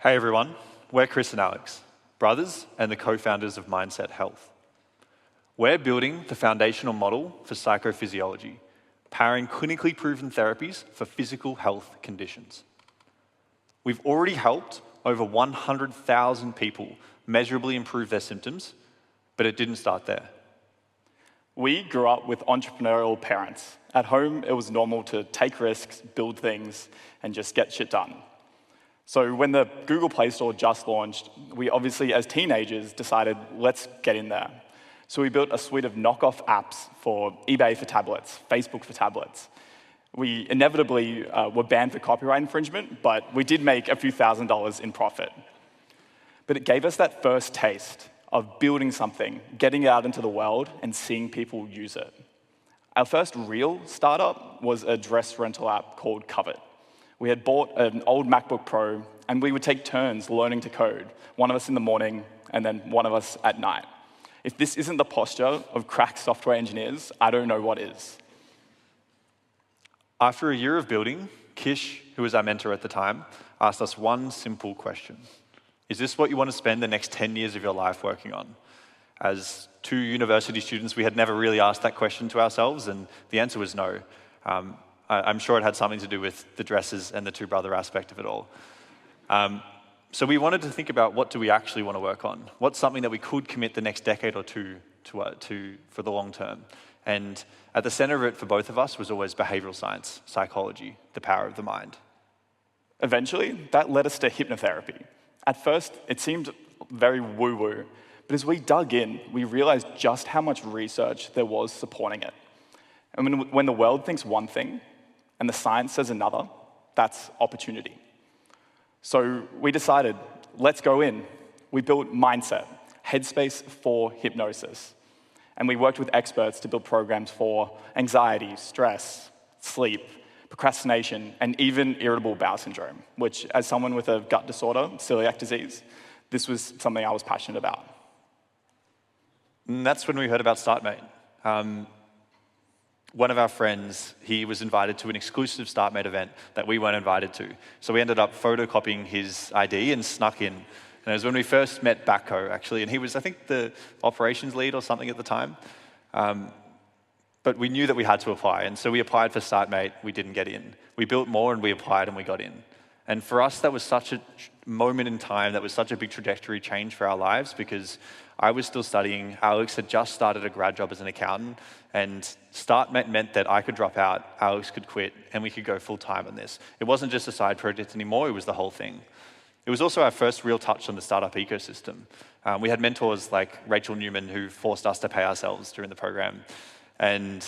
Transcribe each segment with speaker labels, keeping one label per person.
Speaker 1: Hey everyone, we're Chris and Alex, brothers and the co-founders of Mindset Health. We're building the foundational model for psychophysiology, powering clinically proven therapies for physical health conditions. We've already helped over 100,000 people measurably improve their symptoms, but it didn't start there.
Speaker 2: We grew up with entrepreneurial parents. At home, it was normal to take risks, build things, and just get shit done. So when the Google Play Store just launched, we obviously, as teenagers, decided, let's get in there. So we built a suite of knockoff apps for eBay for tablets, Facebook for tablets. We inevitably were banned for copyright infringement, but we did make a few $1,000s in profit. But it gave us that first taste of building something, getting it out into the world, and seeing people use it. Our first real startup was a dress rental app called Covet. We had bought an old MacBook Pro, and we would take turns learning to code, one of us in the morning, and then one of us at night. If this isn't the posture of crack software engineers, I don't know what is.
Speaker 1: After a year of building, Kish, who was our mentor at the time, asked us one simple question. Is this what you want to spend the next 10 years of your life working on? As two university students, we had never really asked that question to ourselves, and the answer was no. I'm sure it had something to do with the dresses and the two-brother aspect of it all. So we wanted to think about what do we actually want to work on? What's something that we could commit the next decade or two to for the long term? And at the center of it for both of us was always behavioral science, psychology, the power of the mind.
Speaker 2: Eventually, that led us to hypnotherapy. At first, it seemed very woo-woo, but as we dug in, we realized just how much research there was supporting it. And when the world thinks one thing, and the science says another, that's opportunity. So we decided, let's go in. We built Mindset, headspace for hypnosis. And we worked with experts to build programs for anxiety, stress, sleep, procrastination, and even irritable bowel syndrome, which, as someone with a gut disorder, celiac disease, this was something I was passionate about.
Speaker 1: And that's when we heard about StartMate. One of our friends, he was invited to an exclusive StartMate event that we weren't invited to. So we ended up photocopying his ID and snuck in. And it was when we first met Batco, actually, and he was, I think, the operations lead or something at the time. But we knew that we had to apply, and so we applied for StartMate, we didn't get in. We built more and we applied and we got in. And for us, that was such a moment in time, that was such a big trajectory change for our lives, because I was still studying, Alex had just started a grad job as an accountant, and StartMate meant that I could drop out, Alex could quit, and we could go full time on this. It wasn't just a side project anymore, it was the whole thing. It was also our first real touch on the startup ecosystem. We had mentors like Rachel Newman who forced us to pay ourselves during the program, and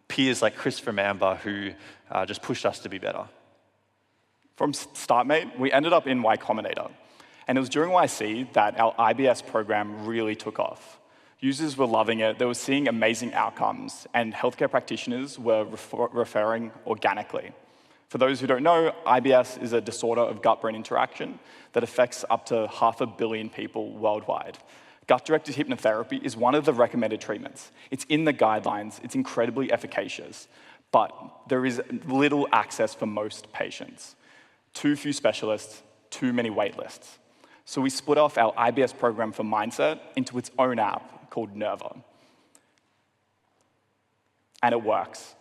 Speaker 1: peers like Chris from Amber who just pushed us to be better.
Speaker 2: From StartMate, we ended up in Y Combinator. And it was during YC that our IBS program really took off. Users were loving it, they were seeing amazing outcomes, and healthcare practitioners were referring organically. For those who don't know, IBS is a disorder of gut-brain interaction that affects up to 500 million people worldwide. Gut-directed hypnotherapy is one of the recommended treatments. It's in the guidelines, it's incredibly efficacious, but there is little access for most patients. Too few specialists, too many wait lists. So we split off our IBS program for Mindset into its own app called Nerva. And it works.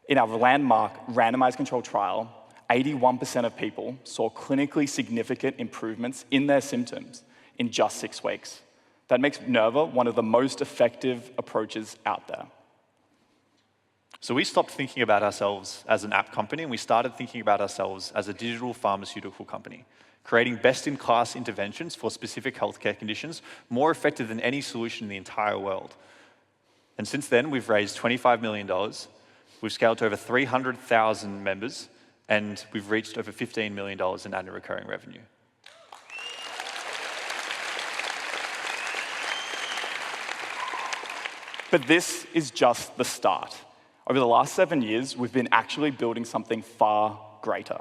Speaker 2: In our landmark randomized controlled trial, 81% of people saw clinically significant improvements in their symptoms in just 6 weeks. That makes Nerva one of the most effective approaches out there.
Speaker 1: So we stopped thinking about ourselves as an app company, and we started thinking about ourselves as a digital pharmaceutical company, creating best-in-class interventions for specific healthcare conditions, more effective than any solution in the entire world. And since then, we've raised $25 million, we've scaled to over 300,000 members, and we've reached over $15 million in annual recurring revenue.
Speaker 2: But this is just the start. Over the last 7 years, we've been actually building something far greater.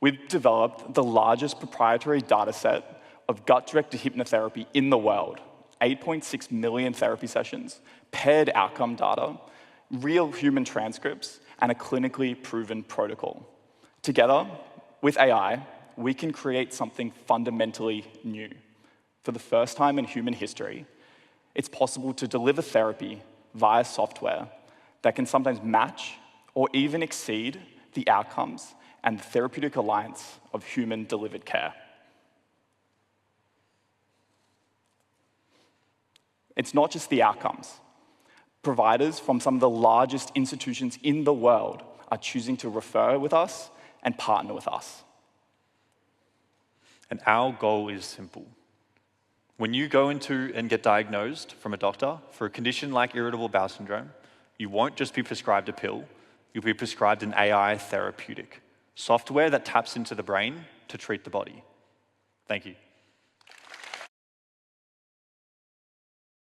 Speaker 2: We've developed the largest proprietary data set of gut-directed hypnotherapy in the world, 8.6 million therapy sessions, paired outcome data, real human transcripts, and a clinically proven protocol. Together, with AI, we can create something fundamentally new. For the first time in human history, it's possible to deliver therapy via software that can sometimes match or even exceed the outcomes and the therapeutic alliance of human-delivered care. It's not just the outcomes. Providers from some of the largest institutions in the world are choosing to refer with us and partner with us.
Speaker 1: And our goal is simple. When you go into and get diagnosed from a doctor for a condition like irritable bowel syndrome, you won't just be prescribed a pill, you'll be prescribed an AI therapeutic, software that taps into the brain to treat the body. Thank you.